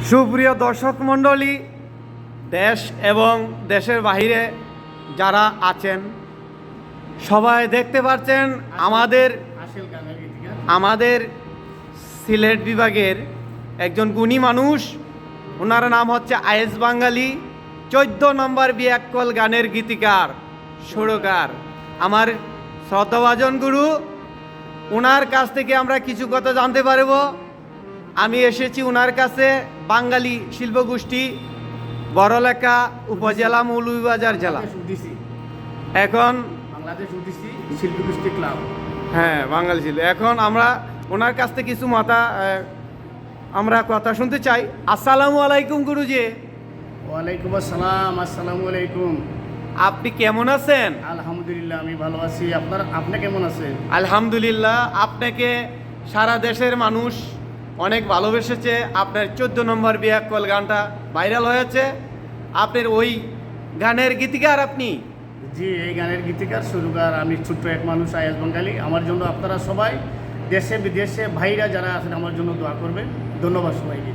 সুপ্রিয় দর্শক মণ্ডলী, দেশ এবং দেশের বাইরে যারা আছেন সবাই দেখতে পাচ্ছেন আমাদের সিলেট বিভাগের একজন গুণী মানুষ। ওনার নাম হচ্ছে আয়েজ বাঙালি, 14 নম্বর বিয়াক্কল গানের গীতিকার, সুরকার, আমার শ্রদ্ধাভাজন গুরু। ওনার কাছ থেকে আমরা কিছু কথা জানতে পারব। আমি এসেছি ওনার কাছে, বাঙালি শিল্পগোষ্ঠী, বড়লেখা উপজেলা, মৌলভীবাজার জেলা। এখন বাংলাদেশ উদ্দেশ্যে শিল্পগোষ্ঠী ক্লাব, হ্যাঁ, বাঙালি শিল্প। এখন আমরা ওনার কাছ থেকে কিছু আমরা কথা শুনতে চাই। আসসালামু আলাইকুম গুরুজি। ওয়ালাইকুম আসসালাম। আসসালামু আলাইকুম। আপনি কেমন আছেন? আলহামদুলিল্লাহ, আমি ভালো আছি। আপনি কেমন আছেন? আলহামদুলিল্লাহ। আপনাকে সারা দেশের মানুষ অনেক ভালোবেসেছে। আপনার 14 নম্বর বিয়াক্কল গানটা ভাইরাল হয়েছে। আপনার ওই গানের গীতিকার আপনি? জি, এই গানের গীতিকার, সুরকার আমি, ছোট্ট এক মানুষ, আয়েজ বাঙালি। আমার জন্য আপনারা সবাই, দেশে বিদেশে ভাইরা যারা আছেন, আমার জন্য দোয়া করবেন। ধন্যবাদ সবাইকে।